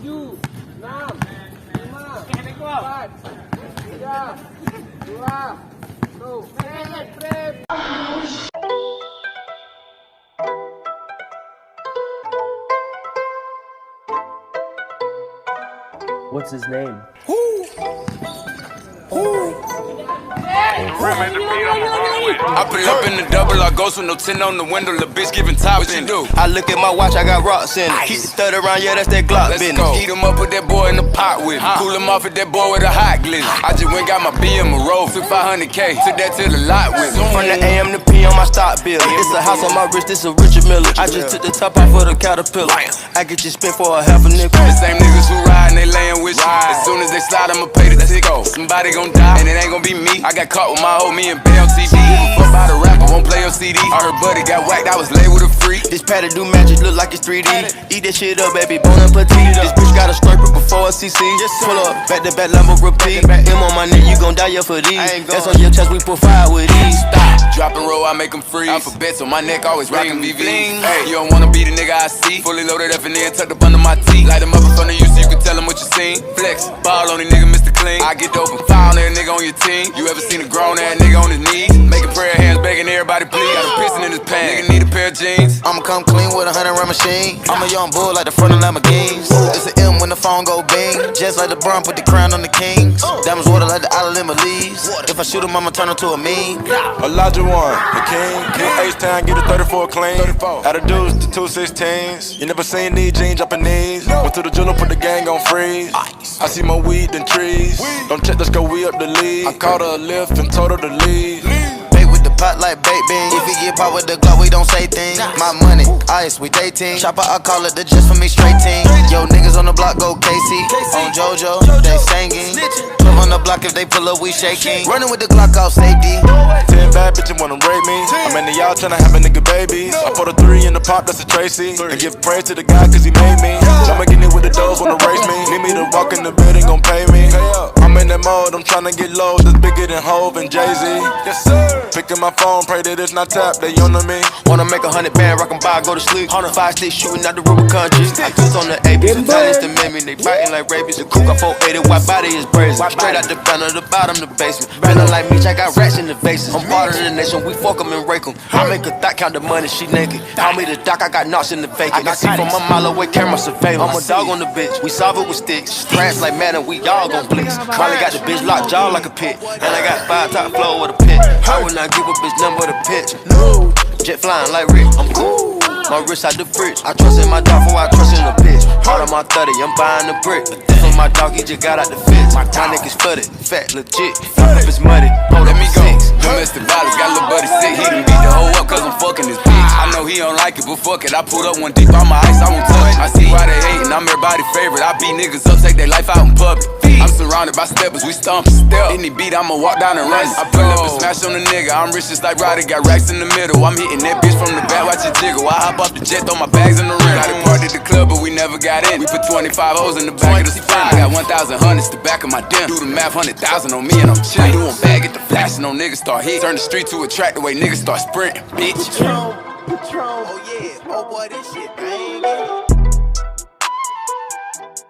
7, 6, 5, 4, 3, 2, 1. What's his name? I pull up in the double, I ghost with no tin on the window, the bitch giving top. What you do? I look at my watch, I got rocks in it. Keep the stud around, yeah, that's that Glock Let's business. go. Eat him up with that boy in the pot with me. Cool him off with that boy with a hot glizzy. I just went got my BM a roll, took 500K, took that to the lot with me. From the AM to P on my stock bill. It's a house on my wrist, this a Richard Miller. I just took the top off of the Caterpillar. I get you spent for a half a nickel. The same niggas who ride and they layin' with you. As soon as they slide, I'ma pay the ticket. Somebody gon' die, and it ain't gon' be me. I got caught with my old me and Bay on TV. Fuck by the rapper, won't play your CD. I heard Buddy got whacked, I was laid with a freak. This pattern do magic, look like it's 3D. Eat that shit up, baby, bon appetit. This bitch got a striper before a CC. Pull up, back to back, Lambo repeat. M on my neck, you gon' die, yeah, for these. That's on your chest, we put fire with these. Stop, drop and roll, I make them freeze. Alphabets on my neck, always rockin' VV. Hey, you don't wanna be the nigga I see. Fully loaded F and N, tucked up under my teeth. Light them up in front of you so you can tell them what you seen. Flex, ball on the nigga, Mr. Clean. I get dope and file on every nigga on your team. You ever seen a grown ass nigga on his knees? Making prayer hands, begging everybody please. Got a piston in his pants, nigga need a pair of jeans. I'ma come clean with a 100-round machine. I'm a young bull like the front of Lamborghinis. It's an M when the phone go bing. Just like LeBron put the crown on the Kings. Diamonds water like the island in Belize. If I shoot him, I'ma turn him to a meme. Elijah one, the king. Get H-Town, get a 34 clean. Out of dudes to 216s. You never seen these jeans dropping knees. Went to the jeweler, put the gang on freeze. I see more weed than trees. Don't check, let's go, we up the lead. I caught her a lift and told her to leave. With the pot like baked beans. If he get popped with the Glock, we don't say things. My money, ice, we dating. Chopper, I call it the just for me straight team. Yo, niggas on the block go Casey. On JoJo, they singing. 12 on the block, if they pull up, we shaking. Running with the Glock off safety. 10 bad bitches wanna rape me. I'm into y'all tryna have a nigga babies. I put a 3 in the pop, that's a Tracy. And give praise to the guy cause he made me. I'ma get it with the dogs wanna race me. Need me to walk in the building, gon' pay me. I'm in that mode, I'm tryna get low. That's bigger than Hov and Jay-Z. Yes sir. Picking my phone, pray that it's not tapped, they on me. Wanna make 100 band, rock 'em by, go to sleep. 5 sticks shooting out the Rubicon G. I twist on the A, bitch, Italians to make me. They biting like rabies. The coupe got 480, white body is brazen. Straight out the banner, the bottom, the basement. Feeling like Meech, I got rats in the vases. I'm part of the nation, we fuck 'em and rake 'em. I make a thought, count the money, she naked. Call me the doc, I got knots in the vacant. I see from a mile away, camera surveillance. I'm a dog on the bitch, we solve it with sticks. Crash like Madden, we all gon' blitz. Molly got the bitch locked jaw like a pit. And I got 5 top flow with a pit. I would not give a bitch number the pitch. No, jet flying like Rick, I'm cool. My wrist out the fridge. I trust in my dog before I trust in the bitch. Hard on my 30, I'm buying the brick. For my dog, he just got out the fence. My niggas flooded, fat, legit. Fuck up is muddy, hold Let me go. 6. Domestic violence, got little buddy sick. He done beat the hoe up cause I'm fucking this bitch. I know he don't like it, but fuck it. I pulled up one deep on my ice, I won't touch it. I see why they hating, I'm everybody's favorite. I beat niggas up, take their life out in public. I'm surrounded by steppers, we stomp still. Any beat, I'ma walk down and run. I pull up and smash on the nigga. I'm rich just like Roddy, got racks in the middle. I'm hitting that bitch from the back, watch it jiggle. I hop off the jet, throw my bags in the rim. Got a party at the club, but we never got in. We put 25 O's in the back of the spring. I got 1,000 hundreds the back of my dim. Do the math, 100,000 on me and I'm chillin'. Doing bad, get the flashing on niggas start hit. Turn the street to a track the way niggas start sprinting, bitch. Patron, oh yeah, oh boy, this shit bangin'.